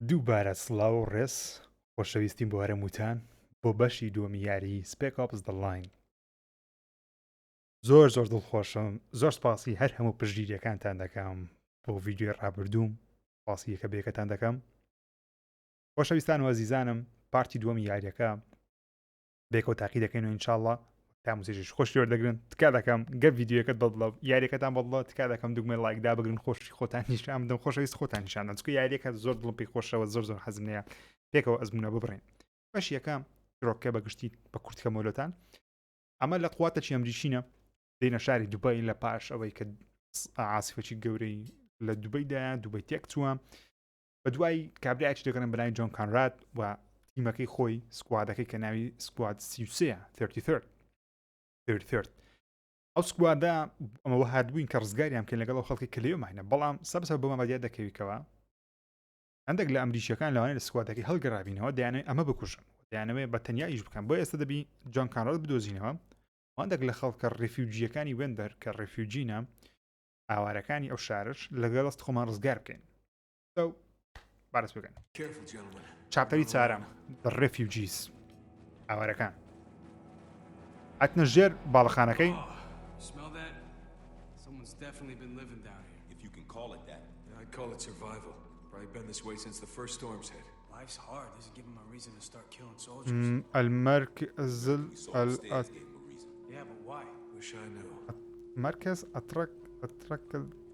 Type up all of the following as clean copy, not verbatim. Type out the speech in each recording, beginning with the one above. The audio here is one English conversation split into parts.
دووبارە سڵاو و ڕێز خۆشەویستیم بۆ هەرەموتان بۆ بەشی دووەمی یاری Spec Ops The Line. زۆر دڵخۆشم، زۆر سپاسی هەر هەموو پشتگیریەکانتان دەکەم بۆ ڤیدیۆی ڕابردووم، سپاسی یەکە بەیەکەتان دەکەم. خۆشەویستان و ئەزیزانم، پارتی دووەمی یاریەکە بێکەوە تاقی دەکەین و ئینشاڵڵا تا موسیقیش خۆشی وەردەگرن. تکا دەکەم گە ڤیدیۆیەکەت بەدڵە یاریەکەتان بەدڵە، تکا دەکەم دوگمە لایکدا بگرن، خۆشی خۆتان نیشان بدەن، خۆشەویست خۆتان نیشان بدەن، چونکە یاریەکە زۆر دڵم پێی خۆشەوە، زۆر حەزم لێیە پێکەوە ئەزموونە ببڕین. بەش یەکەم شیرۆکە بەگشتی بە کورتکە مۆلۆتان. ئەمە لە قواتەکی ئەمریکینە، دێنە شاری دووبەی لە پاش ئەوەی کە عاسیفەکی گەورەی لە دووبەیدایە، دووبەی تێک چووە، بە دوای کابرایکی دەکەن بەلای جۆن کانراد و تیمەکەی خۆی سکوادەکەی کە ناوی سکواد 33 ئەو سکوادە ئەمەوە هاتبووین کە رزگاریان بکەین لەگەڵ ئەو خەڵکی کلێومانە، بەڵام سەبسە بۆمە بەدیات دەکەویتەوە هەندێک لە ئەمریکیەکان لەوانەیە لە سکوادەکەی هەڵگەڕابینەوە، دەیانێت ئەمە بکوژن، دەیانەوێت بە تەنیا ئیش بکەن، بۆ ئێستا دەبی جۆن کانراد بدۆزینەوە. هەندێک لە خەڵکە ڕێفیوجیەکانی وێندەر کە ڕێفیوجینە ئاوارەکانی ئەو شارش لەگەڵ دەست خۆمان ڕزگار بکەین. بارەس بکەن. چاپتەری چارەم The Refugees ئاوارەکان هاتنە ژێر باڵەخانەکەی. Definitely been living down here. If you can call it that. Yeah, I'd call it survival. Probably been this way since the first storms hit. Life's hard. This is giving them a reason to start killing soldiers. المركز Yeah, but why? Wish I knew. مركز أترك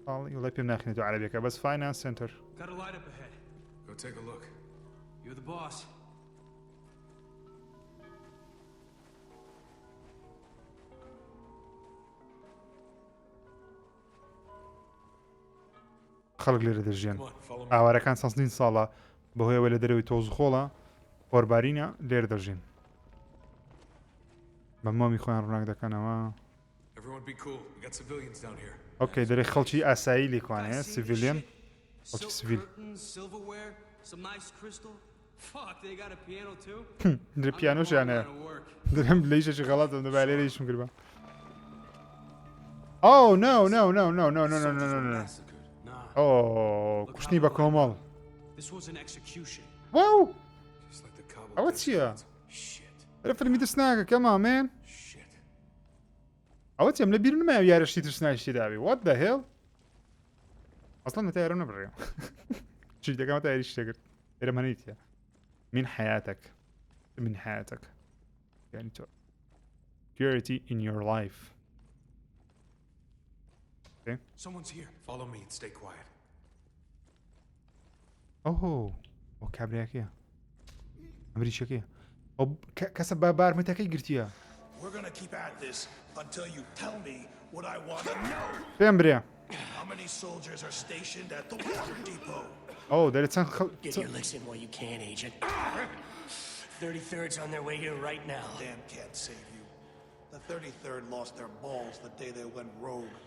والله بيمناخني دو عربية بس finance center. Got a light up ahead. Go take a look. You're the boss. خەڵک لێرە دەژیان، ئاوارەکان سەسنین ساڵە بەهۆیەوە لە دەرەوەی تۆز خۆڵە خۆربارینە لێر دەژین، بە مۆمی خۆیان ڕووناک دەکەنەوە. ئۆکەی دەرێ خەڵکی ئاسایی لێکوانەیە سیڤیلیان، خەڵکی سیڤیل درێ پیانۆشیانەیە، درێم لەیشەشی غەڵاتم دەبا لێرە هیچم کردبە. ئۆ نۆ کوشتنی بە کۆمەڵ. واو ئەوە چییە؟ ئەرە فەرمی ترسناکە کەمامێن ئەوە چێم لە بیر نمایە یارەشتی ترسنایشتی داوی. what the hell ئەسڵان نەتا یارە نەبڕێ چی دەکەمە تا یاری شتێکرد ئێرە مەنیتە من حياتك يعني تۆ purity in your life. Okay. Someone's here. Follow me and stay quiet. ئەو کابراایەکەیە ئەمریکیەکەیە ئەو کەسە با بارمەتەکەی گرتیە. We're going to keep at this until you tell me what I want to know. پێم برێ. How many soldiers are stationed at the water depot? دەرێت چەند Get your licks in while you can, Agent. 33rd's on their way here right now. Dan can't save you. The 33rd lost their balls the day they went rogue.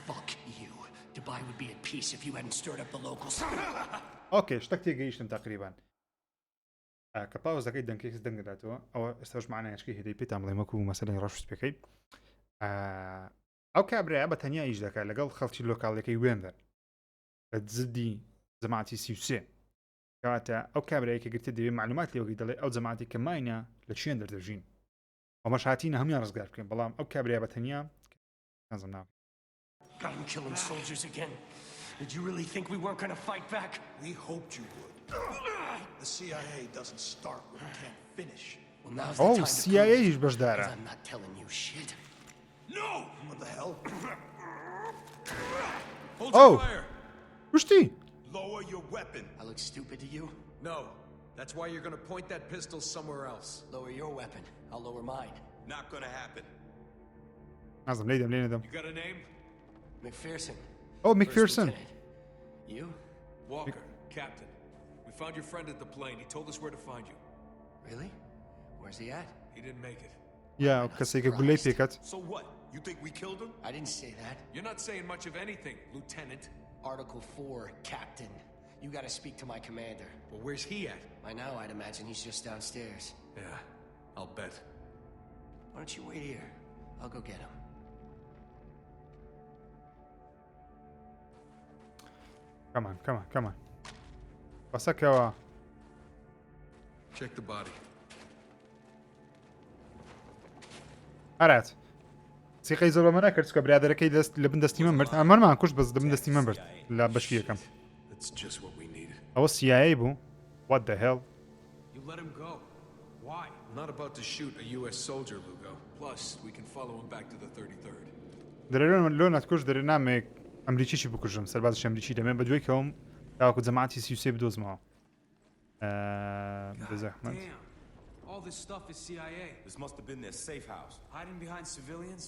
Fuck you. Dubai would be at peace if you hadn't stirred up the locals. اوكي شتێک تێگەیشتم تقریبان کە پاوەزەکەی دەنگێکس دەنگداتەوە ئەوە ئێستاش معنایشکی هێدەی پێتان بڵێ وەکو مەسەلەی ڕەشت پێکەی. ئەو کابراایە بە تەنیا ئیش دەکات لەگەڵ خەڵکی لۆکاڵەکەی وێندەر لە زدی جەماعەتی 33 کەواتە ئەو کابراایە کە گرتە دەوێت معلومات لێوەگەی دەڵێ ئەو جەماعەتی کە ماینە لە چێن دەردەژین ئەمەش هاتینە هەمیان ڕزگار بکەین، بەڵام ئەو کابراایە بە تەنیا نازم ناوێت. Got him killing soldiers again. Did you really think we weren't going to fight back? We hoped you would. The CIA doesn't start when it can't finish. Well, now's the time to CIA prove is بەشدارە. I'm not telling you shit. No! What the hell? Hold your fire. کوشتی Lower your weapon. I look stupid to you? No. That's why you're going to point that pistol somewhere else. Lower your weapon. I'll lower mine. Not going to happen. نازم لێدەم لێ نەدەم. You got a name? McPherson. McPherson. You? Walker, Captain. We found your friend at the plane. He told us where to find you. Really? Where's he at? He didn't make it. کەسێکە گولەی پێکات. So what? You think we killed him? I didn't say that. You're not saying much of anything, Lieutenant. Article 4, Captain. You gotta speak to my commander. Well, where's he at? By now, I'd imagine he's just downstairs. Yeah, I'll bet. Why don't you wait here? I'll go get him. Come on. بەسەکەوە Check the body. هەرات سیقەی زۆر بەمە نەکرد چکە برادەرەکەی دەست لە بن دەستی من برد ئەمەمان کوشت بەس دەبن دەستی من برد لە بەشی یەکەم That's just what we needed. ئەوە CIA بوو what the hell You let him go. Why? I'm not about to shoot a U.S. soldier, Lugo. Plus, we can follow him back to the 33rd. دەرێ لۆ نەتکوش دەرێ نامێک ئەمریکیشی بکوژم سەربازی ئەمریکی دەمێن بە دوای کەوم تاوەکو جەماعەتی 33 بدۆزمەوە بەزەحمەت All this stuff is CIA. This must have been their safe house. Hiding behind civilians?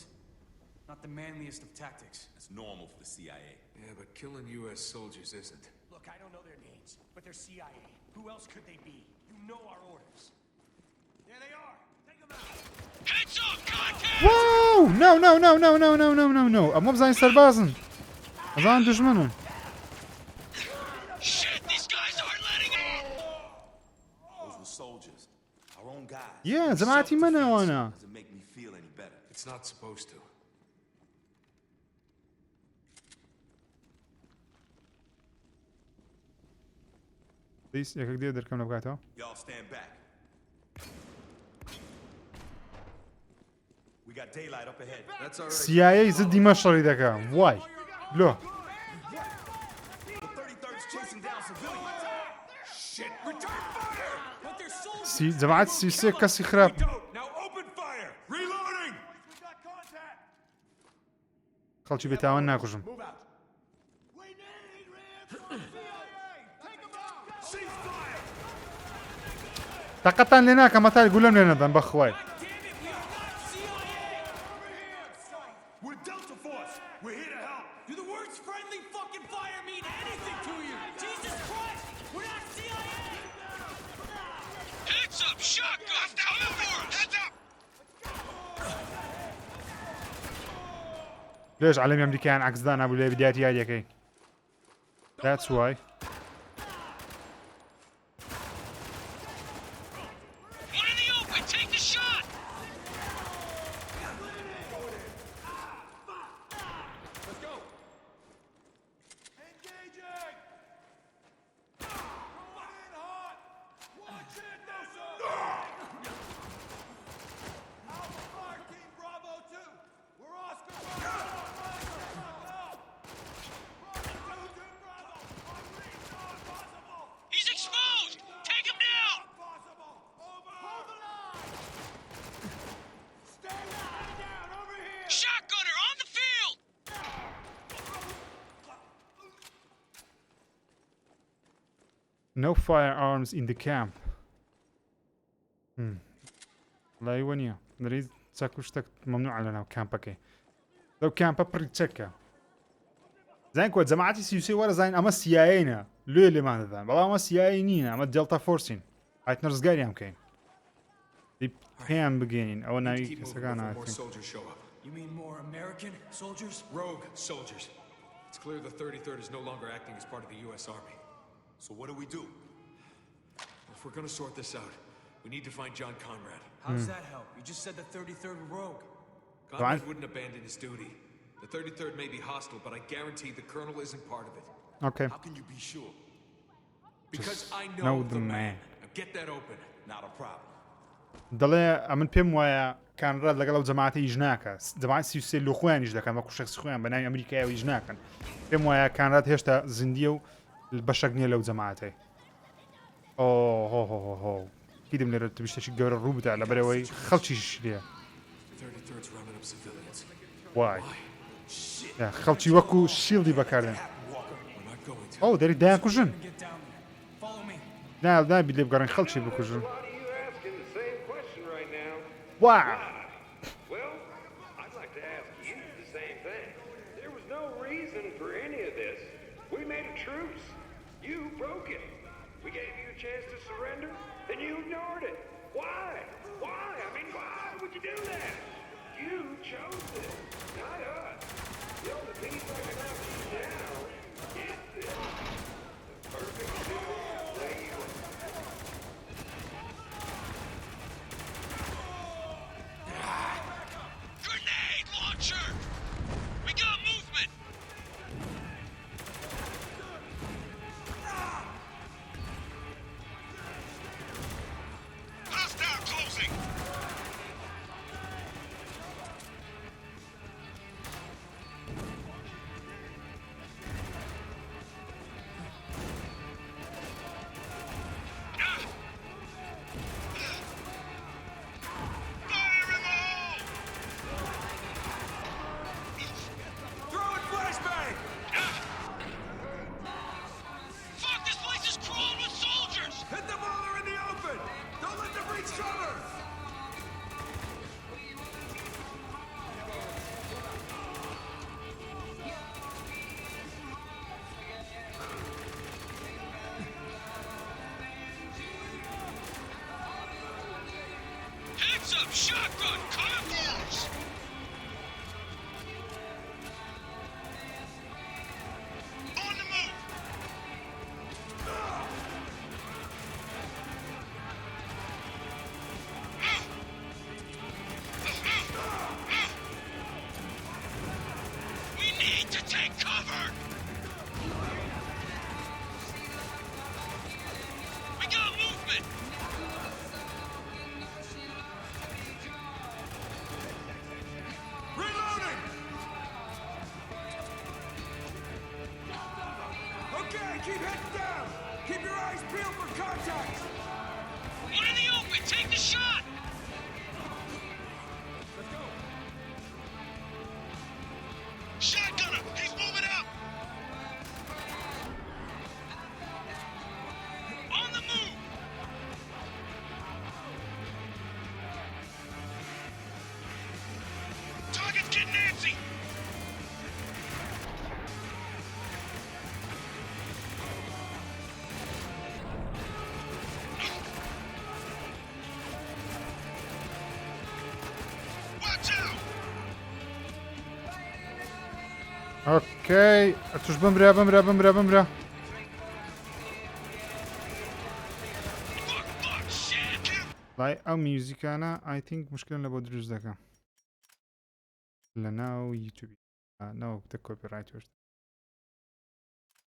Not the manliest of tactics. It's normal for the CIA. Yeah, but killing U.S. soldiers isn't. Look, I don't know their names, but they're CIA. Who else could they be? You know our orders. There they are. Take them out. Heads up, contact! Wow! No, no, no, no, no, no, no, no, no. ئەمە بزانین سەربازن. ئەزان دژمنن. Shit, these guys aren't letting up! Those were soldiers. Our own guys. Yeah, جەماعەتی منە ئەوانە. Doesn't make me feel any better. It's not supposed to. دیس یەکێک دێ دەرکەم لە بکاتەوە. Y'all stand back. We got daylight up ahead. That's all right. CIA زدی مەشەڕی دەکەم. وای. لۆ. The 33rd's chasing down civilians. Shit! Return fire! But they're soldiers! سی جەماعەت 33 کەسی خراپ. Don't. Now open fire. Reloading. We got contact. خەڵکی بێتاوان ناکوژم. Move out. We need reinforcements. Take them out. Cease fire. تاقەتان لێ ناکەم مەتای گولەم لێ نەدەن بەخوای. We're Delta Force. We're here to help. Do the words friendly fucking fire mean anything to you? Jesus Christ! We're not CIA! Heads up, shotgun! Coming for us! Heads up! ليش علمي أمريكان عكس دان أبو لي بداية ياريكي That's why One in the open! Take the shot! Let's go. Engaging. Going in hot. Watch it, no sir. Alpha Fire Team Bravo 2. We're Oscar. He's exposed! Take him down! Possible. Over. Hold the line. Stay down. Over here. Shotgunner on the field! No firearms in the camp لا يونيا نريد تاكوشتك ممنوع لنا كامبكي لو كامبا بريتشكا زين كوت جماعتي سيوسي ورا زين اما سياينا لو اللي ما نذان بلا ما سياينينا اما دلتا فورسين هايت رزگاری كاين دي بيان بيجين او Keep ناي moving كسكانا before more soldiers show up. You mean more American soldiers? Rogue soldiers. It's clear the 33rd is no longer acting as part of the U.S. Army. So what do we do? If we're gonna sort this out, we need to find John Conrad. How does that help? You just said the 33rd were rogue. Conrad wouldn't abandon his duty. The 33rd may be hostile, but I guarantee the colonel isn't part of it. اوكي How can you be sure? Because I know know the the man. man. Now get that open. Not a problem. دڵێ ئەمن پێم وایە کانڕاد لەگەڵ ئەو جەماعەتی هیچ ناکە جەماعەت سیوسێ لە خۆیانیش دەکەن وەکو شخص خۆیان بە ناوی ئەمریکایەوە هیچ ناکەن پێم وایە کانڕاد هێشتا زیندیە و بەشەک نییە لەو جەماعەتەی ئۆ هیدم لێرە تبیشتێکی گەورە ڕوو بدە لەبەرەوەی خەڵکیش لێ 33rd's rounding up civilians. وای خەڵکی وەکو شیڵدی بەکاردێن We're not going to. ئەو دەری دایان کوژن Get down there. Follow me. نابی لێ بگەڕێن خەڵکی بکوژن A lot of you asking the same question right now. وا Well, I'd like to ask you the same thing. There was no reason for any of this. We made a truce. You broke it. We gave you a chance to surrender, and you ignored it. Why? Why? I mean, why would you do that? You chose this, not us. The only piece I can knock you down is this. The perfect way you Grenade launcher! We got movement! Keep heads down! Keep your eyes peeled for contact! One in the open! Take the shot! Let's go! Shotgunner! He's moving up! On the move! Target's getting antsy! Watch out! اوكي توش بمرة بمرة بمرة بمرة Fuck, fuck, shit! لاي او ميوزيكانا اي ثينك مشكلة لبو دروز دكا لناو يوتيوب ناو the copyright or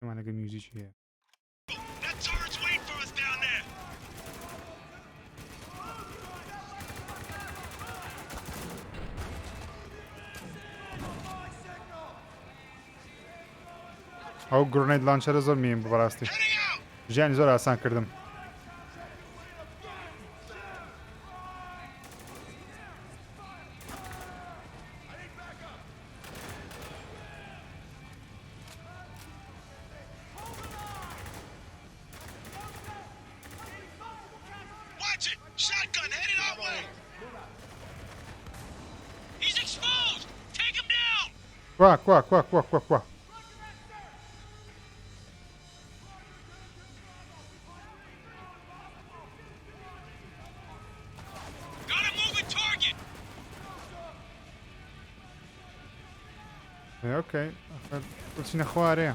كما نلقى ميوزيك هي That turret's waiting for us down there! او گرنید لانچر زۆر میم بەڕاستی Heading out! ژیانی زۆر ئاسان کردم Watch it! Shotgun headed our way! He's exposed! Take him down! کوا کوا کوا کوا کوا کوا Got a moving target! اوكي قلت خوارێ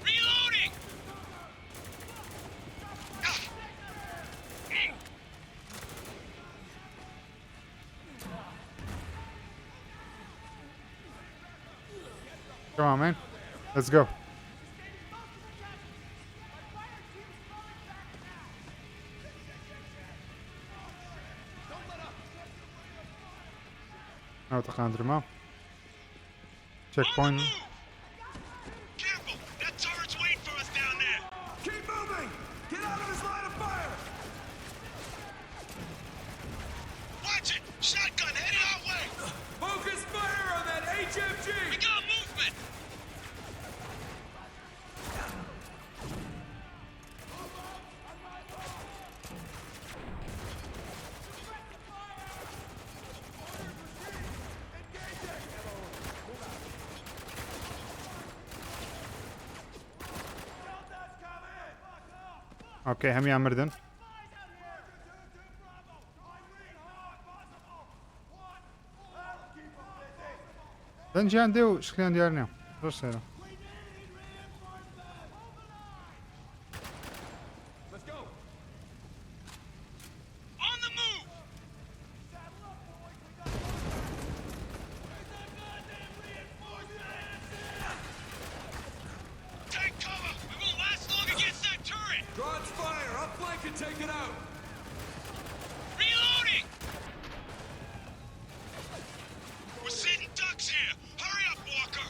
Reloading! Come on, man. Let's go. أو تقاندرما. Checkpoint. Careful! That turret's waiting for us down there! Keep moving! Get out of his line of fire! Watch it! Shotgun headed our way! Focus fire on that We HMG! got movement! اوكي هەمیان مردن. دەنجیان دێ و شکلیان دیار نییە. زۆر سێرە. Let's go! On the move! Take cover! We won't last long against that turret! Draw its fire! I'll flank and take it out! Reloading! We're sitting ducks here! Hurry up, Walker!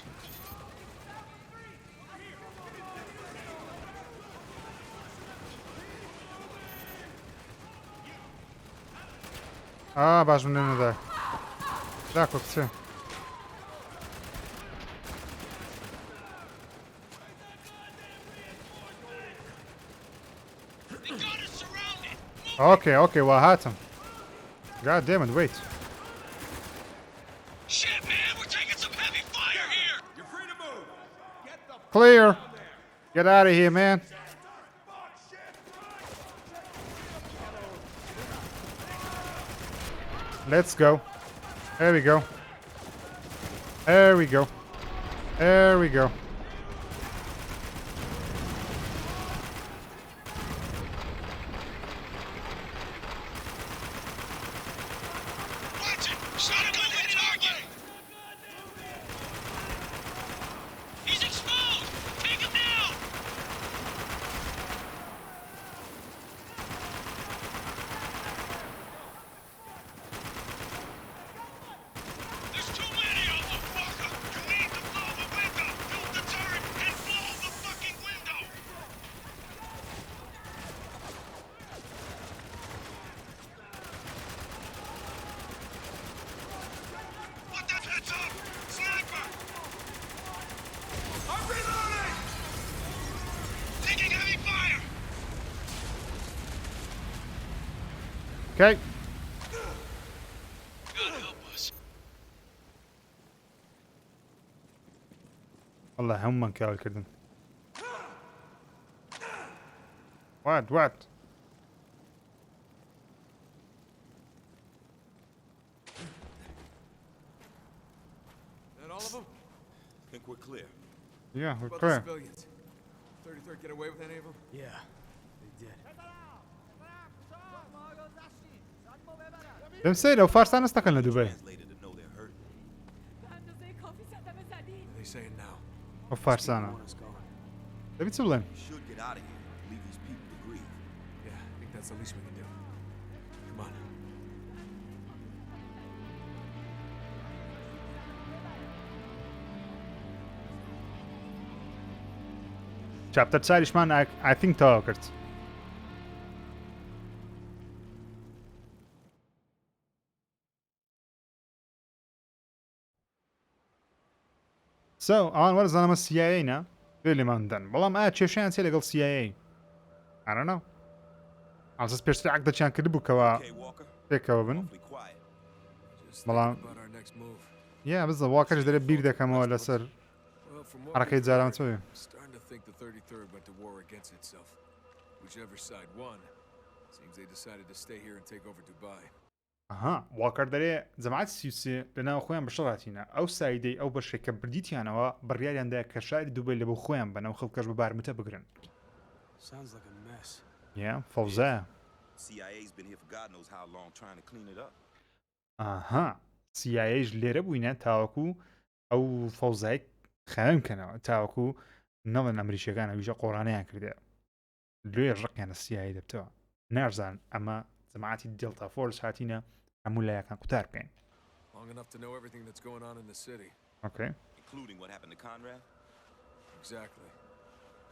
باش من لێ نەدای. داکۆ کچێ. They got us surrounded! اوكي وا هاتم. God damn it, wait. Shit, man! We're taking some heavy fire here! You're free to move! Get the Clear. Get out of here, man. Let's go. There we go. There we go. There we go. Watch it! Shotgun headed our way! He's exposed! Take him down! There's too many of them, Walker! You need to blow the window! Build the Okay. والله هم كاول كردن. What? That all of them? I think we're clear. Yeah, we're What about the clear. civilians? 33rd get away with any of them? Yeah, they did. Them say لو فارسان استقلنا دبي. Translated to know they're hurt. What are they saying now? أو فارسانا. Want us going. تبي تسولن. We should get out of here. Leave these people to grieve. Yeah, I think that's the least we can do. Come on. Chapter 4 I think تەواو کرد. So ئەوان وەرزانەمە CIA نا بێ لێماندەن بەڵام ئایا کێشیان چێ لەگەڵ CIA I don't know ئەڵسەس پێشتر عەقدەچیان کرد بوو کەوە Okay, Walker. پێکەوە بن Awfully quiet. Just Bălam. thinking about our next move. یا بزە واکەش دەرێ بیر دەکەمەوە لەسەر Well, from what حرەکەی we've جاران heard, چۆیە I'm starting to think the 33rd went to war against itself. Whichever side won, seems they decided to stay here and take over Dubai. ئەها واکەر دەرێ جەماعەت سیوسێ لەناو خۆیان بەشەڕاتینە ئەو سایدەی ئەو بەشێک کە بردیتیانەوە بڕیاریاندایە کە شاری دووبەی لە بۆ خۆیان بنەو خەڵکەش بە بارمتە بگرن Sounds like a mess. یا فەوزایە CIA's been here for God knows how long trying to clean it up. ئاها CIAش لێرە بووینە تاوەکو ئەو فەوزای خەم بکەنەوە تاوەکو نەڵێن ئەمریکیەکانە ویژە قۆڕانەیان کردێ لێ ڕقیانە CIA دەبتەوە نارزان ئەمە جەماعەتی دڵتا فۆرس هاتینە هەموو لایەکان قوتار بکەین Long enough to know everything that's going on in the city. Okay. Including what happened to Conrad. Exactly.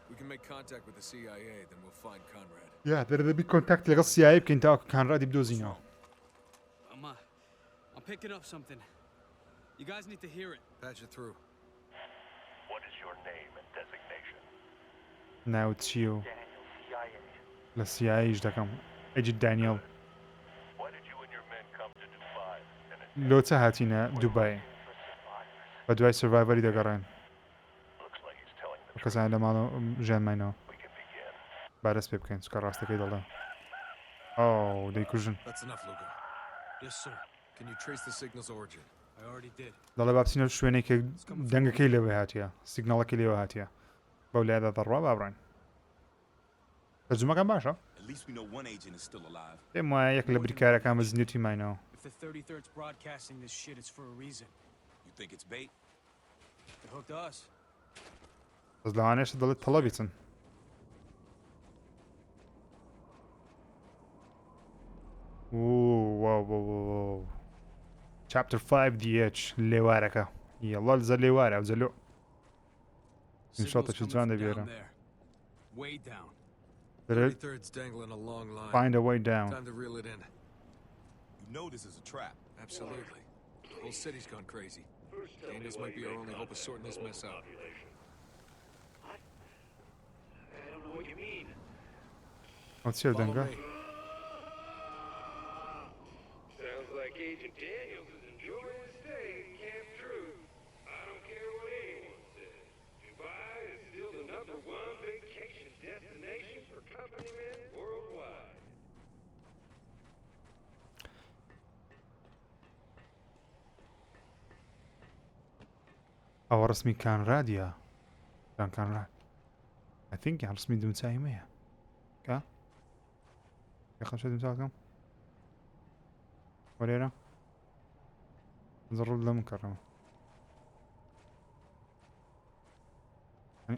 We can make contact with the CIA, then we'll find Conrad. یا دەرە دەبی کۆنتاکت لەگەڵ CIA بکەین تاوەکو کانڕادی بدۆزینەوە I'm picking up something. You guys need to hear it. Patch it through. What is your name and designation? ناوت چی و Daniel, CIA. لە CIAش دەکەم ئەجی دانیێڵ Why did you and your men come to Dubai? لۆچە هاتینە دووبای بە دوای سڤایڤەری دەگەڕێن Looks like he's telling the کەسان لە ماڵە ژیانماینەوە we can begin. بارەس پێ بکەین چکە ڕاستەکەی دەڵێ ئەو دەیکوژن That's enough, Lugo. Yes, sir. Can you trace the signal's origin? I already did. دەڵێ با بچینە شوێنێک کە دەنگەکەی لێوێ هاتیە سیگناڵەکەی لێوە هاتیە بەو لایەدا دەڕوا با بڕۆین تەرجمەکان باشە At least we know one agent is still alive. پێم وایە یەک لە بریکارەکان بە زیندوتی ماینەوە If the 33rd's broadcasting this shit, it's for a reason. You think it's bait? They hooked us. بەس لەوانەیەشە دەڵێت تەڵە بیچن واو Chapter 5 DH لێوارەکە یەڵا زە لێوارە ئەو زەلۆ نیشاتەکی جوان دەبێرە Way down. دەرێت 33rd's dangling a long line. find a way down Time to reel it in. You know this is a trap. Absolutely. The whole city's gone crazy. And this might be our only hope of sorting this mess out. ئەو چیە دەنگە Follow me. Sounds like Agent Daniels is enjoying his stay in Camp Truth. I don't care what anyone says. Dubai is still the #1 vacation destination for company men worldwide. ئەوە ڕسمی کانڕادیە کانڕاد I think یان ڕسمی دومچایمەیە کە یەخەمشە دومچاکەم وەرێرە زڕ لە من کەڕەوە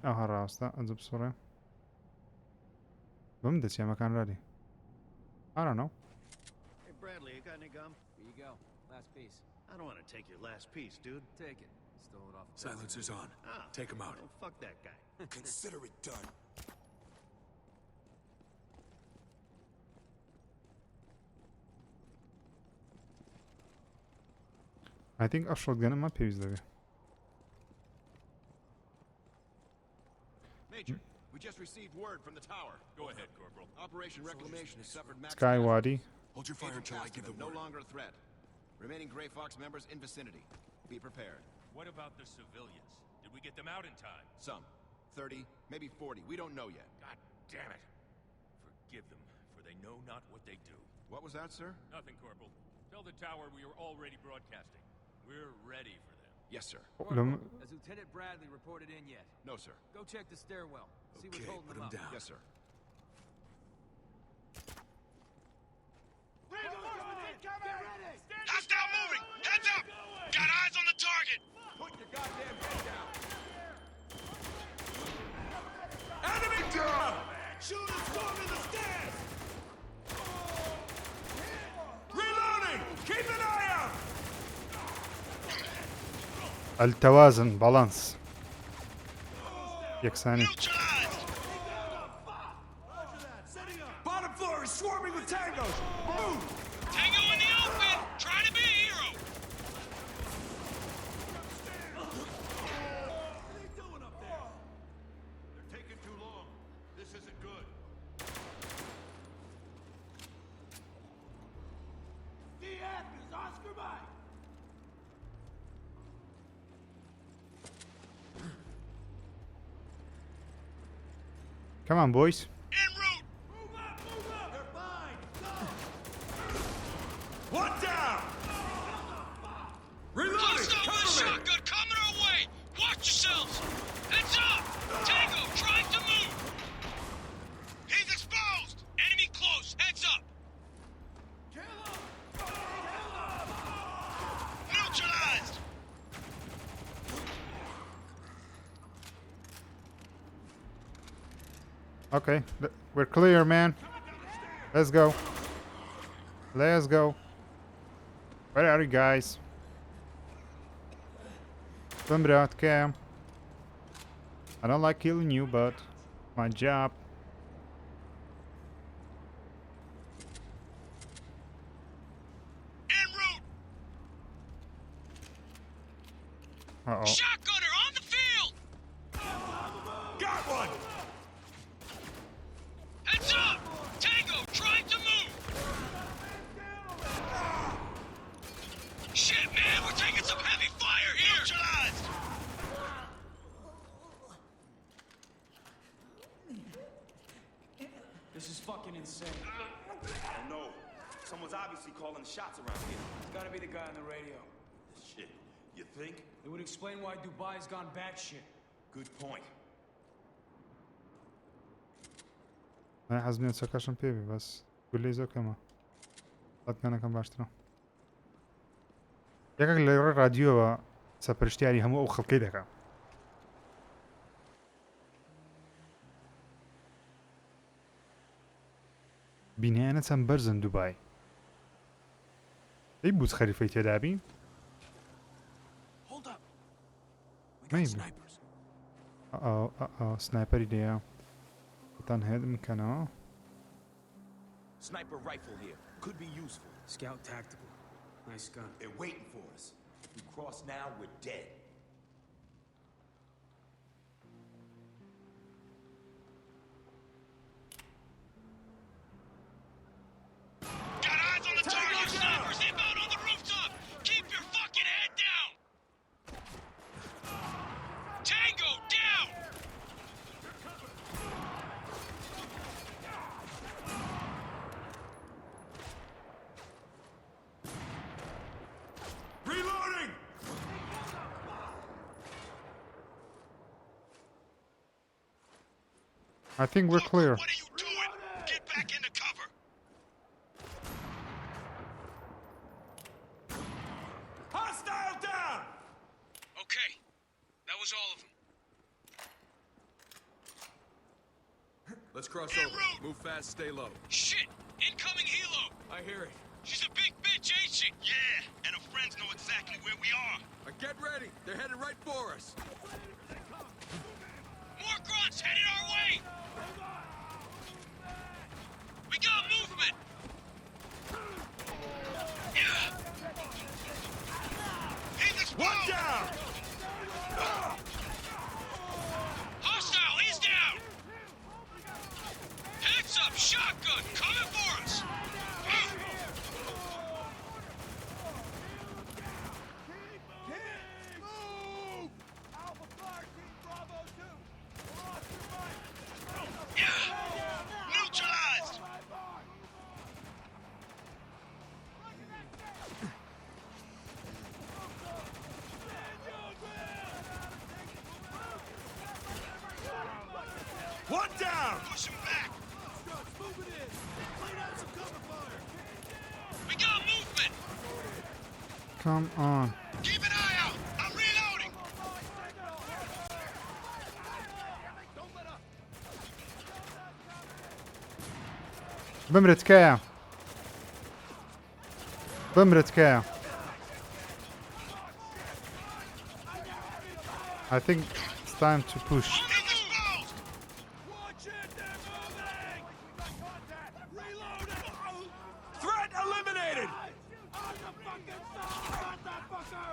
ئەها ڕاستە ئەجە بسوڕێ بم دەچێ مەکانڕادی I don't know Hey, Bradley, you got any gum? Here you go. Last piece. I don't want to take your last piece, dude. Take it. Stole it off. Silencer's on. Ah, Take him out. well, fuck that guy. Consider it done. I think ئەو شۆتگەنە ما پێویست دەبێ Major, we just received word from the tower. Go ahead, Corporal. Operation Reclamation has suffered massive Sky Wadi Hold your fire until I give the no word. longer a threat. Remaining Grey Fox members in vicinity. Be prepared. What about the civilians? Did we get them out in time? Some. 30, maybe 40. We don't know yet. God damn it. Forgive them, for they know not what they do. What was that, sir? Nothing, Corporal. Tell the tower we are already broadcasting. We're ready for them. Yes, sir. Has Lieutenant Bradley reported in yet? No, sir. Go check the stairwell. See what's Okay, holding put them him up. down. Yes, sir. Hostile moving! Heads up! Got eyes on the target! Put your goddamn head down! Enemy down! Shooters storming the stairs! Reloading! Keep an eye out! التوازن بالانس يكساني. Bottom floor is swarming with tangos! Move! Tango in the open! Trying to be a hero! What are they doing up there? They're taking too long. This isn't good. DF is Oscar Mike! Come on, boys. En route! Move up! Move up! They're fine! Go! One down! Reloading! Hostile with a Cover me! shotgun coming our way! Watch yourselves! Heads up! Tango trying to move! He's exposed! Enemy close! Heads up! Neutralized! Okay, we're clear, man. Let's go. Let's go. Where are you guys? Swim out, Cam. I don't like killing you, but my job. En route! Uh-oh. Shotgunner on the field! Got one! Heads up! Tango trying to move! Shit, man, we're taking some heavy fire here! Neutralized! This is fucking insane. Oh no. Someone's obviously calling the shots around here. It's gotta be the guy on the radio. Shit. You think? It would explain why Dubai's gone batshit. Good point. من حزني سكاشن بيبي بس قول لي زو كما قد كان باشترا ياك الراديو سبرشتياري همو او خلقي دكا بناء برزن دبي اي بوت خريفي تدابين Hold up. We got Maybe. snipers. سنايبر يديا تنهد مكانه Sniper rifle here. Could be useful. Scout tactical. Nice gun. They're waiting for us. If we cross now, we're dead. Got eyes on the target! Snipers inbound on the rooftop! Keep your fucking head down! Tango down! Reloading! I think we're clear. What are you doing? Get back into cover! Hostile down! Okay, that was all of them. Let's cross En over. route! Move fast, stay low. Shit! Incoming helo! I hear it. She's a big bitch, ain't she? Yeah, and her friends know exactly where we are. Get ready. They're headed right for us. More grunts headed our way! We got movement! Yeah! He's exposed! One down! Hostile, he's down! Heads up, shotgun, coming for us! Move! One down! Push him back! Moving in! Lay down some cover fire! We got movement! Come on. Keep an eye out! I'm reloading! بمرت كايا بمرت كايا I think it's time to push. He's exposed! Watch it! They're moving! Contact! Reloading! Threat eliminated! On the fucking side! That fucker!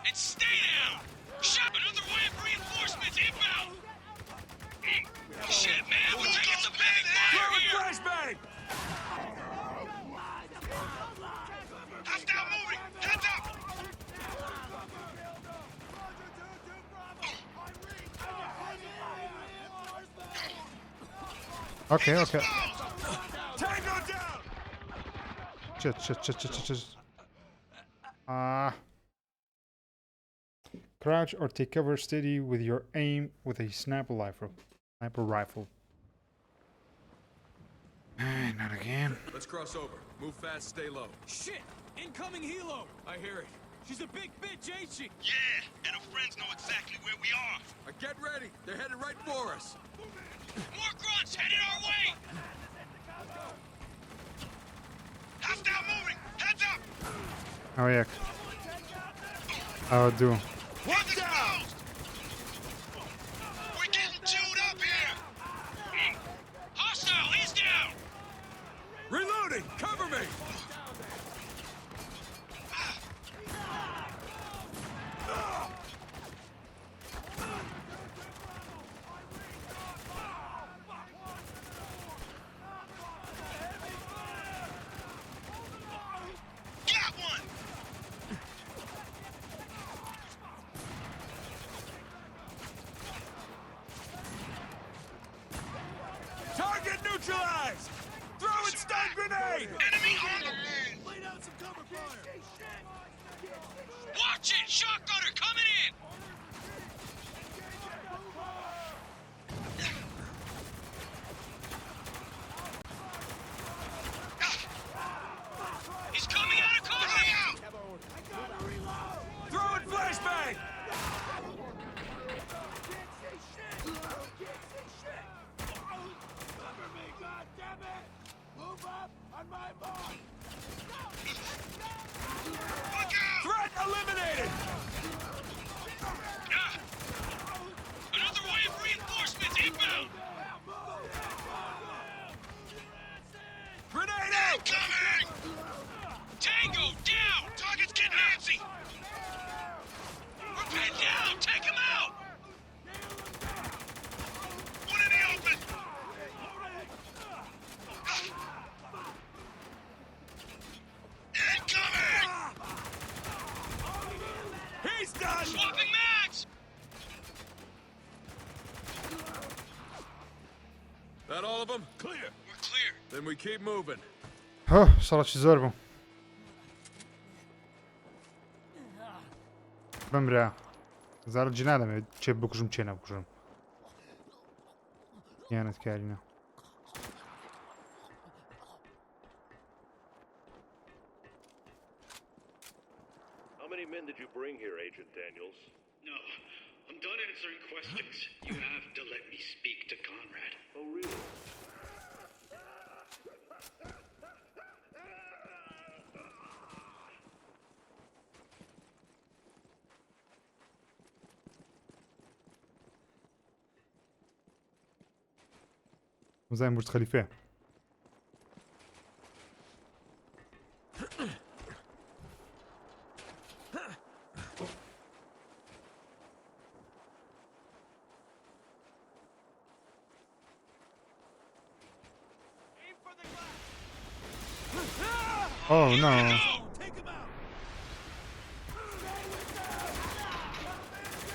And stay down! Shot another wave of reinforcements inbound! Shit, man, we're taking some big fire Throwing here! flashbang! Hostile moving! Heads up! Okay, okay. Tango down! Shit. Crouch or take cover steady with your aim with a sniper rifle. Not again. Let's cross over. Move fast, stay low. Shit! Incoming helo! I hear it. She's a big bitch, ain't she? Yeah, and her friends know exactly where we are. Get ready. They're headed right for us. More grunts headed our way! Hostile moving! Heads up! Oh yeah. I'll do. One's exposed! We're getting chewed up here! Hostile, he's down! Reloading! Cover me! Got one! Target neutralized! Throwing stun grenade! Enemy on the move! Lay down some cover fire! Watch it! Shotgunner coming in! He's coming out of cover! Throwing flashbang! Cover me, goddammit! Move up on my mark! Look out! Threat eliminated! Another wave of reinforcements inbound! Grenade out! Coming! Tango down! Target's getting antsy! We're pinned down! Take him out! One in the open! Incoming! He's done! Swapping mags! That all of them? Clear. We're clear. Then we keep moving. Oh, صارت زور بو. بمرا. زار الجنادة ما چه بکشم چه نبکشم. خیانت کارینا. How many men did you bring here, Agent Daniels? No, I'm done answering questions. You have to let me speak to Conrad. Oh, really? زي برج خليفة. Oh no.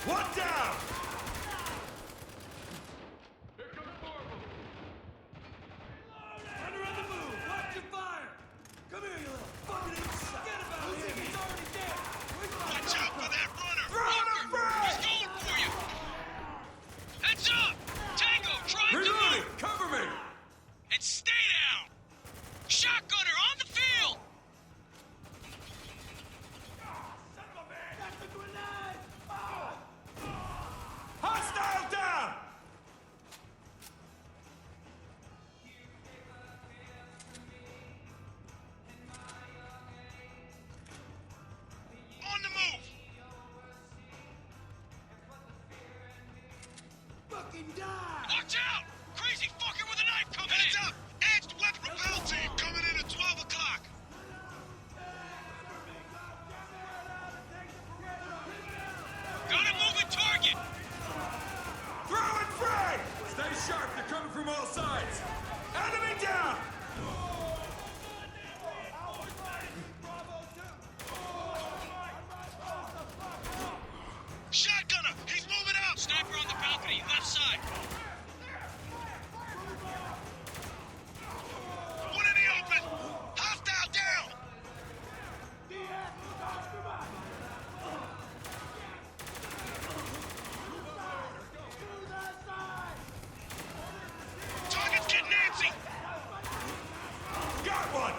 One down! Under on the move! Watch your fire! Come here, you little fucking idiot! Forget about him! He's already dead! Watch out for that runner! Throw him Walker! a frag! He's going for you! fucking die! Watch out! Crazy fucker with a knife coming in! Heads up! Edged weapon repel team coming in at 12 o'clock! Got a moving target! Throw and frag! Stay sharp, they're coming from all sides! Enemy down! Shotgunner! He's moving out! Sniper on the balcony, left side. One in the open! Hostile down! Target's getting antsy! Got one!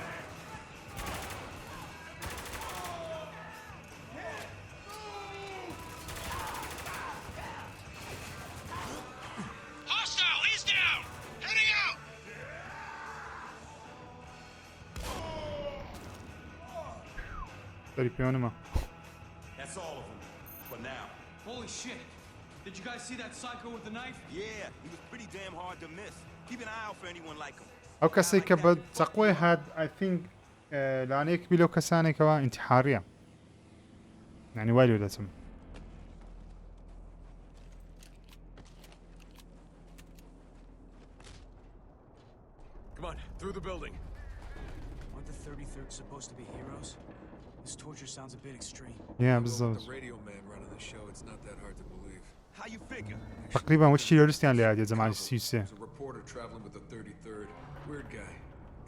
Hostile, he's down! Heading out! داری پیانما That's all of them. For now. Holy shit! Did you guys see that psycho with the knife? Yeah, he was pretty damn hard to miss. Keep an eye out for anyone like him. ئەو کەسێک کە بە چەقۆی هات I think لانەیەک بی لەو کەسانێکەوە ئینتیحاریە یعنی وای لێ دەچم Come on, through the building. Aren't the 33rd supposed to be heroes? This torture sounds a bit extreme. بزاف The radio man running the show, it's not that hard to believe. How you figure? تقریبا وش تیرۆریستیان لێ هاتیە زەمانی 33 There's a reporter traveling with the 33rd. Weird guy.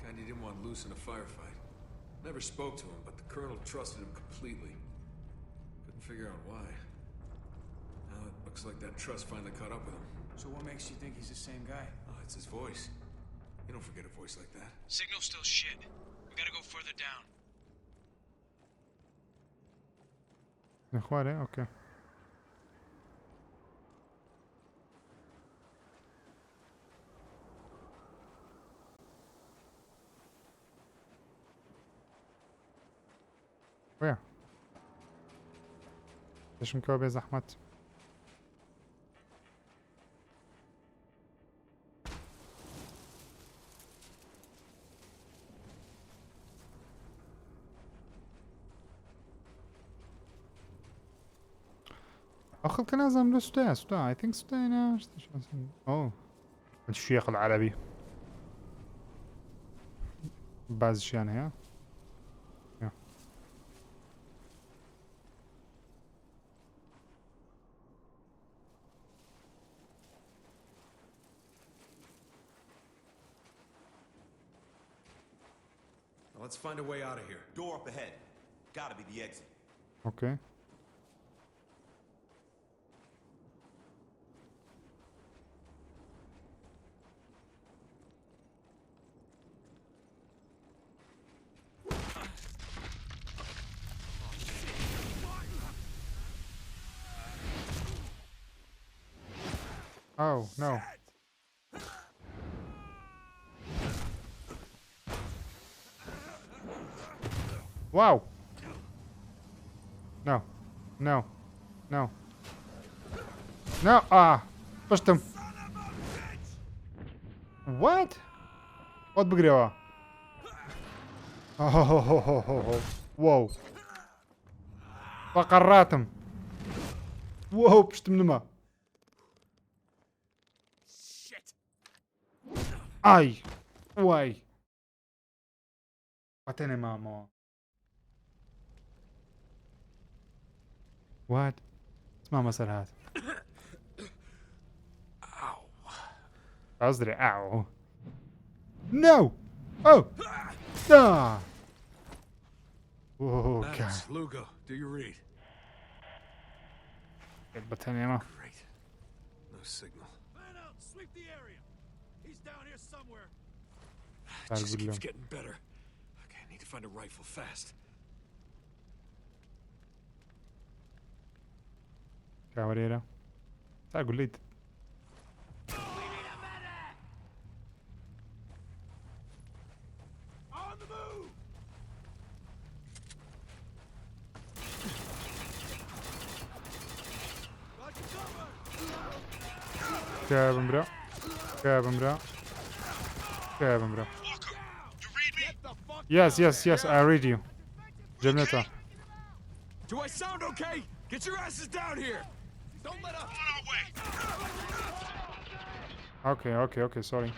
Kind he didn't want loose in a firefight. Never spoke to him, but the colonel trusted him completely. Couldn't figure out why. Now it looks like that trust finally caught up with him. So what makes you think he's the same guy? Oh, it's his voice. You don't forget a voice like that. Signal's still shit. We gotta go further down. نەخوارێ ئۆکێ وەیە دەشم کەوە بێ زەحمەت أخذ كان لازم له ستا I think ستا أوه الشيخ العربي بعض الأشياء هي Let's find a way out of here. Door up ahead. Gotta be the exit. Okay. Oh, no. Wow. No. No. No. No. Ah. Pushed him. What? What بقريوه? Oh. Whoa. فقراتهم. Whoa. pushed him لما. Ay. Why? Atene mamo. What? اسمع مسارات. Ow. قصدي ow. No. Oh. Ah. Oh God. Lugo, do you read? Great. No signal. Man out, sweep the area. He's down here somewhere. It just keeps getting better. Okay, I need to find a rifle fast. چاوەڕێرە تا گولەیت On the move. Got you covered. كابن برا كابن برا كابن برا Yes, I read you. جبنتها. Do I sound okay? Get your asses down here! Don't let up! On our way! Okay, sorry.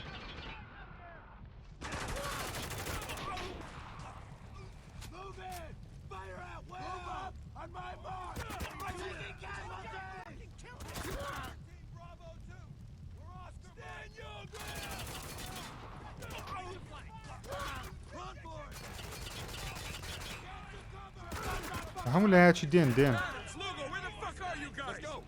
Move in! Fire out! Move up! On my mark! Bravo 2! We're Oscar! Stand your ground! Run for it! هم اللي هاتشي دين Lugo, where the fuck are you guys? Let's go!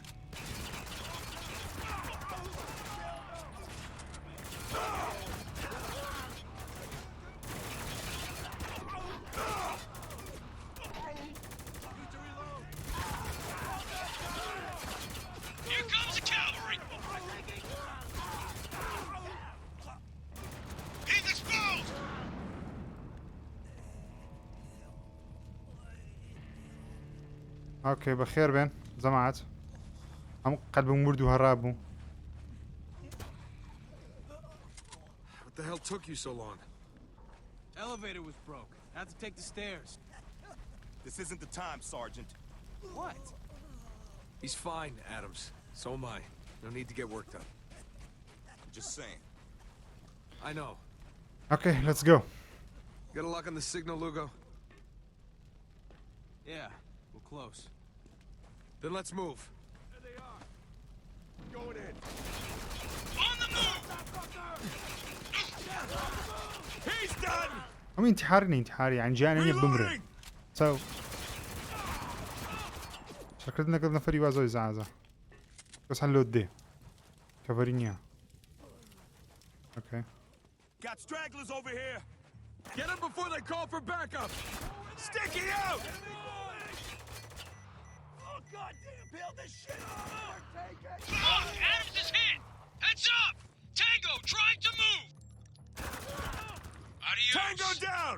Here comes the cavalry! He's exposed! اوكي بخير بين جماعات هم قلبهم مرد وهرابوا. What the hell took you so long? Elevator was broke. Had to take the stairs. This isn't the time, Sergeant. What? He's fine, Adams. So am I. No need to get worked up. Just saying. I know. Okay, let's go. Got a lock on the signal, Lugo? Yeah, we're close. Then let's move. There they are! Going in! On the move! He's done! هم انتحاري يعني جاني بمره. So شكلنا كذا نفري وازوي زعزة. بس هنلود دي. كفرينيا. Okay. Got stragglers over here! Get them before they call for backup! Sticky out! Oh, goddamn! Peel this shit off! Take it! Fuck! Adams is hit! Heads up! Tango trying to move! Adios! Tango down!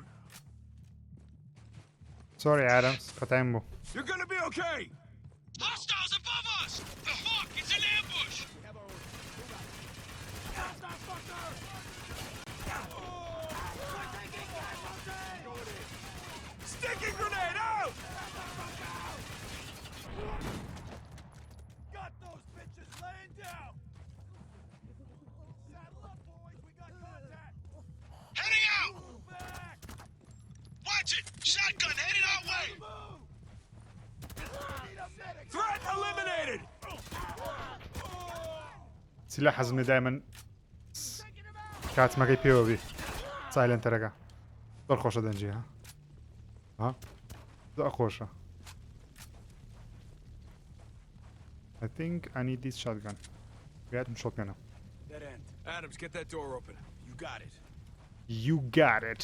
Sorry Adams. قطعين بو. You're gonna be okay! Hostiles above us! The fuck! It's an ambush! Sticky grenade out! Got those bitches laying down! Saddle up, boys! We got contact! Heading out! Move back! Watch it! Shotgun headed our way! Move! Need a medic! Threat eliminated! سلاح حزمني دائما كات ما پێوە بێ سایلنتەرەکە زۆر خۆشە دەنجی ها زۆر خۆشە. I think I need this shotgun. بێتم شۆتگەنە. Dead end. Adams, get that door open. You got it. You got it.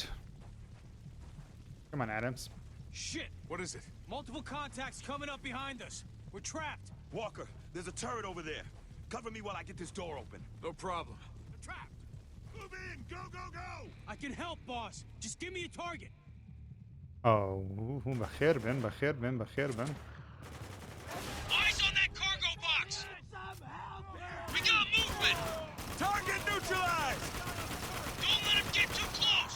Come on Adams. Shit! What is it? Multiple contacts coming up behind us. We're trapped. Walker, there's a turret over there. Cover me while I get this door open. No problem. We're trapped! Move in! Go, go, go! I can help, boss. Just give me a target. Oh, بخير بن بخير بن بخير بن. Eyes on that cargo box! We got movement! Target neutralized! Don't let him get too close!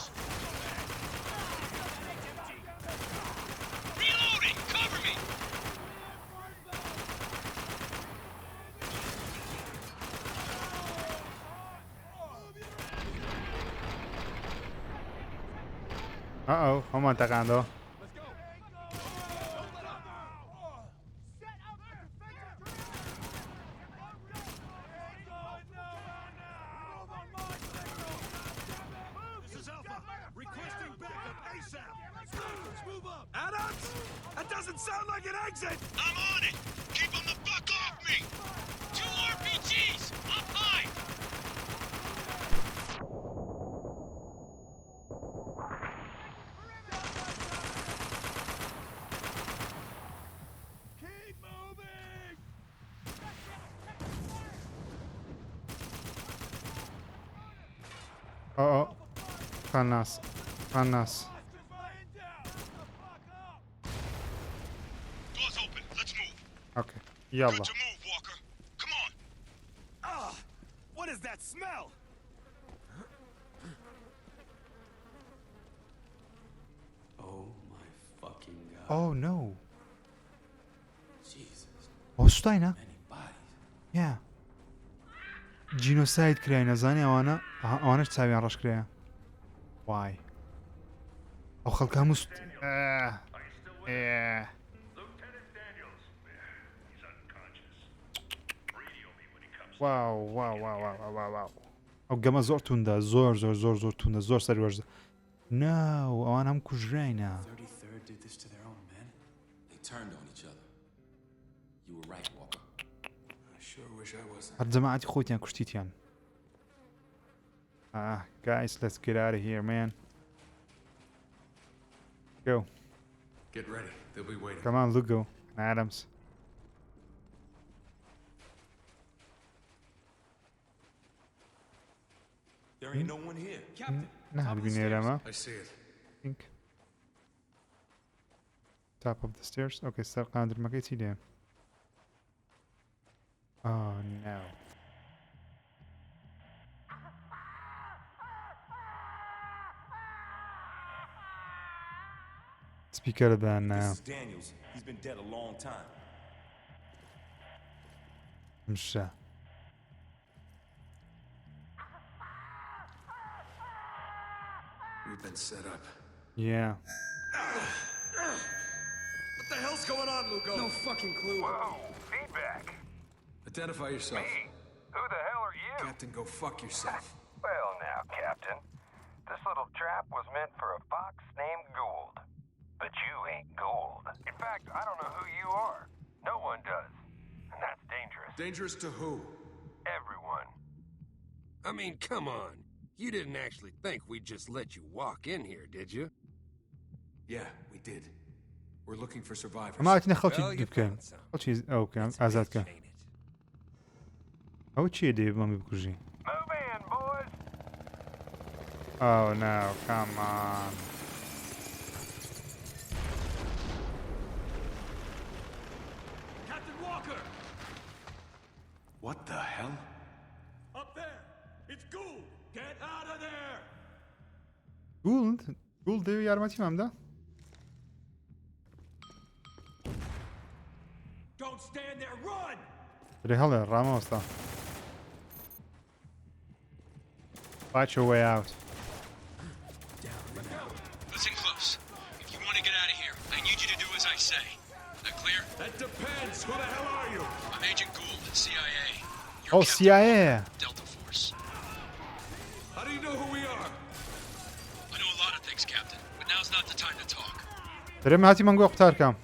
Reloading! Cover me! Uh-oh, هم منطقه This is Alpha. Requesting backup ASAP. Move up. Adams? That doesn't sound like an exit. I'm on it! Keep him the fuck off me! 2 RPGs! Up high! Keep moving! Oh, قناص قناص. Laying down! The fuck up! Doors open. Let's move. اوكي يلا. Good to move, Walker. Come on. is that smell? Oh my fucking god. Oh no. Jesus. ئۆستاینە؟ Many bodies. یا جینۆساید کرای نەزانی ئەوانەش چاویان ڕەشکرایە وای ئەو خەڵکە هەموو واو ئەو گەمە زۆر توندە زۆر زۆر زۆر زۆر توندە زۆر سەروەرز ناو ئەوان هەم کوژراینە 33rd did this to their own men? They turned on each other. You were right, Walker. I sure wish I wasn't. هەر جەماعەتی خۆتیان کوشتیتیان guys, let's get out of here, man. Go. Get ready. They'll be waiting. Come on, Lugo. Adams. There ain't no one here. Captain. نهار بینێرەمە. I see it. Think. Top of the stairs. Okay, سەر قاندرمەکەی چی دێ؟ Oh no. Speaker than This is Daniels. He's been dead a long time. مشى. We've been set up. Yeah. What the hell's going on, Lugo? No fucking clue. Whoa, feedback. Identify yourself. Me? Who the hell are you? Captain, go fuck yourself. Well now, Captain. This little trap was meant for a fox named Gould. But you ain't Gould. In fact, I don't know who you are. No one does. And that's dangerous. Dangerous to who? Everyone. I mean, come on. You didn't actually think we'd just let you walk in here, did you? Yeah, we did. We're looking for survivors. ما عرفنا خلطي Well, you بكن. found some. خلطي أو كان أزاد كان. Ain't it? أو شيء دي ما بيبكوجي. Move in, boys. Oh no! Come on. Captain Walker! What the hell? Up there! It's Gould! Get out of there! Gould diyor yarmaçı da. Don't stand there, run! Rehalı Ramos da. Fight your way out. Listen close. If you want to get out of here, I need you to do as I say. That clear? That depends. Who the hell are you? I'm Agent Gould, CIA. You're Oh, Captain CIA. Delta Force. How do you know who we are? I know a lot of things, Captain, but now's not the time to talk. Derem hati mango aktar kam.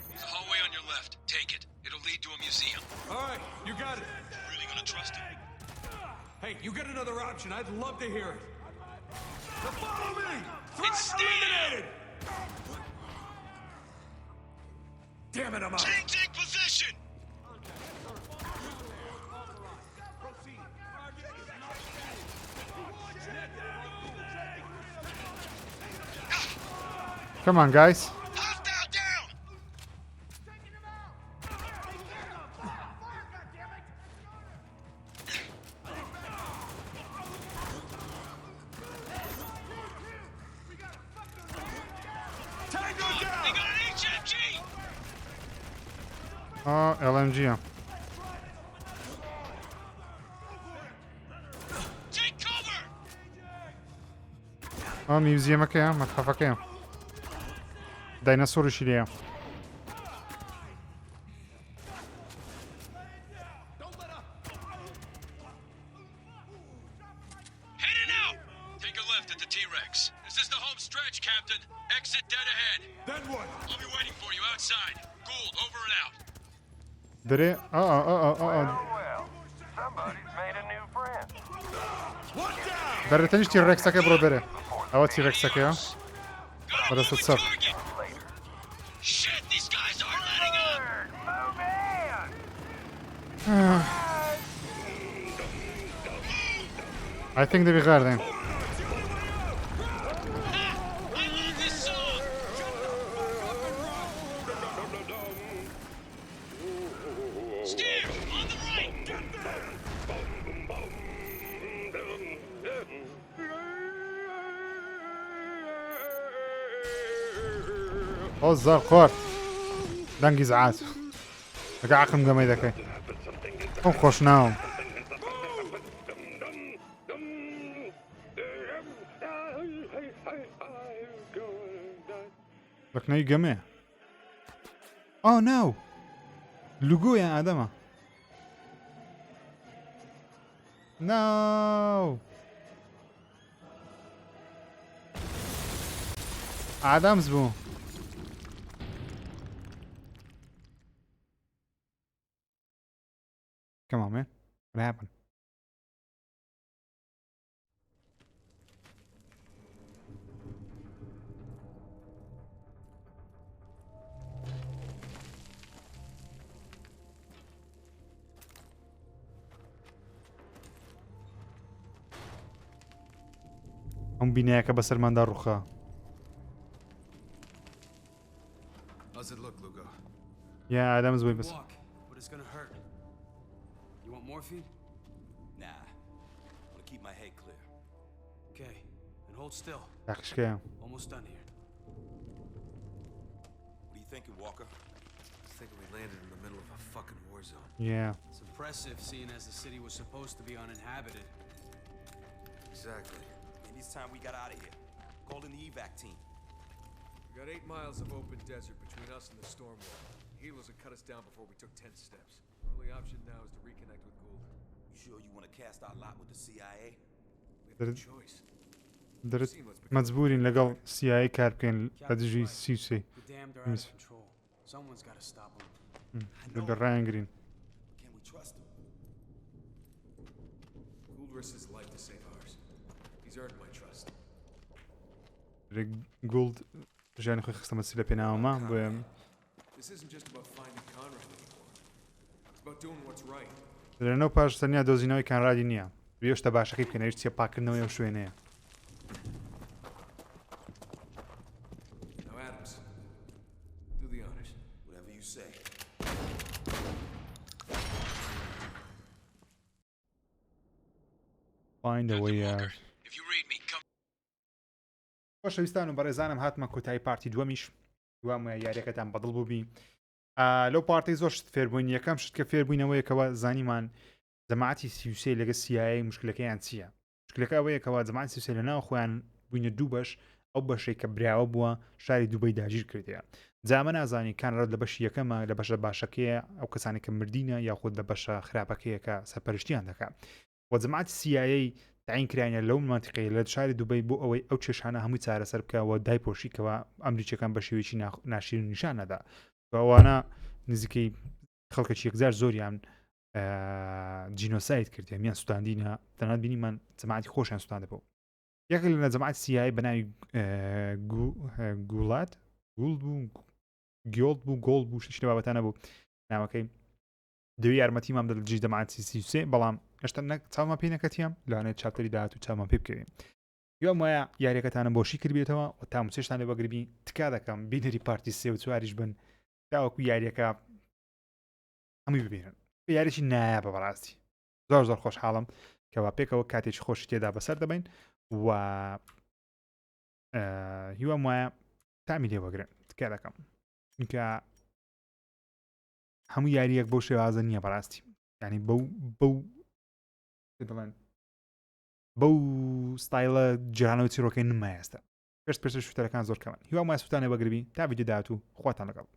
There's a hallway on your left. Take it. It'll lead to a museum. All right, you got it. Really gonna trust it? Hey, you got another option. I'd love to hear it. Now follow me! Threat stay eliminated! Damn it, I'm out. Changing position! Come on, guys. Hostile down! Tango They down! got an HMG! Aa LMG ya. Take cover! Aa museum'a ya, matxaf'a ya. Dinozor işiyle ya. Heading out! Take a left at the T-Rex. This is the home stretch, Captain. Exit dead ahead. Then what? I'll be waiting for you outside. Gould, over and out. Dere Well, somebody's made a new friend. What down? Dere ten T-Rex'a ke bro dere. Ava T-Rex'a ke ya. Got a Orası moving saf. target! Later. I think دەبێ غاردێن ئەو زار خۆر دەنگی زعات ئەگە عەقلم گەمەی دەکەی ئەم خۆش ناوم بەکنەی گەمێ ئۆ ناو لوگۆیان ئادەمە ناو ئادەمز بوو Come on, man. What happened? ئەم بینایەکە بەسەرماندا ڕووخا. How's it look, Lugo? Yeah, Adam's way بس. But it's gonna hurt. You want morphine? Nah. I want to keep my head clear. Okay, and hold still. دقیقاً. Almost done here. What are you thinking, Walker? I was thinking we landed in the middle of a fucking war zone. Yeah. It's impressive seeing as the city was supposed to be uninhabited. Exactly. Maybe it's time we got out of here. Call in the evac team. We got 8 miles of open desert between us and the storm wall. Helos would cut us down before we took 10 steps. Our only option now is to reconnect with Gould. You sure you want to cast our lot with the CIA? We have no choice. دەرت مەجبورین لەگەڵ CIA کار بکەین لە دژی سیوسێ. The damned are out of control. Someone's got to stop them. بەڕایەنگرین. Can we trust him? Gould risked his life to save ours. He's earned my trust. گولد ژیانی خۆی خستەمە چی لە پێناوەمە بۆیە This isn't just about finding Conrad anymore. It's about doing what's right. لەنەوە پاش تەنیا دۆزینەوەی کانڕادی نییە. وێشتە باشەکەی بکەین هیچ چیە پاکردنەوەی ئەو شوێنەیە. Now Adams, do the honors. Whatever you say. Find a way out. If you read me, come. خۆشەویستان و بەڕێزانم هاتمە کۆتایی پارتی دووەمیش دوام یاریەکەتان بەدڵ بووبی لەو پارتی زۆر شت فێربووین یەکەم شت کە فێربووینەوەیەکەوە زانیمان جەماعەتی سیوسێ لەگە CIA مشکلەکەیان چییە مشکلەکە ئەوەیەکەوە جەماعەتی سیوسێ لەناو خۆیان بووینە دوو بەش ئەو بەشەی کە براوە بووە شاری دووبەی داگیر کردەیە جامە نازانی کانڕاد لە بەشی یەکەمە لە بەشە باشەکەیە ئەو کەسانی کە مردینە یاخود لە بەشە خراپەکەیە کە سەرپەرشتیان دەکات وە جەماعەتی CIA تعین کرایە لەو منتیقەیە لە شاری دووبەی بۆ ئەوەی ئەو چێشانە هەمووی چارەسەر بکەوە دایپۆشیکەوە ئەمریکیەکان بە شێوەیەکی ناشرین نیشان نەدا ئەوانە نزیکەی خەڵکەی یەکجار زۆریان جینۆساید کردی هەمیان سوتاندینە تەنانەت بینیمان جەماعەتی خۆشیان سوتاندە بوو یەکێک لە جەماعەتی CIA بە ناوی گوڵات گوڵد بوو گۆڵد بوو گۆڵد بوو شتێکی لە بابەتانە بوو ناوەکەی دەوی یارمەتی مام دەل جی دەماعەتی سیوسێ بەڵام هێشتا چاومان پێی نەکەتیام لەوانێت چاپتەری داهات و چاومان پێ بکەوین یۆم وایە یاریەکەتانە بۆشی کردبێتەوە و تا موچێشتان لێ بەگربی تکا دەکەم بینەری پارتی سێ و چواریش بن تاوەکو یاریەکە هەمووی ببینن یاریشی نایە بە بەڕاستی زۆر زۆر خۆشحاڵم کەوا پێکەوە کاتێکی خۆشی تێدا بەسەر دەبین و هیوام وایە تامی لێ وەگرن تکا دەکەم اینکە هەموو یاریەک بەو شێوازە نییە بەڕاستی ینی بەو ستایلە جیرانەوە چیرۆکەی نمایە ئێستا پێش شوتەرەکان زۆر کەمن هیوام وایە سوتانێ بەگربی تا ڤیدیۆ داهات و خواتان لەگەڵ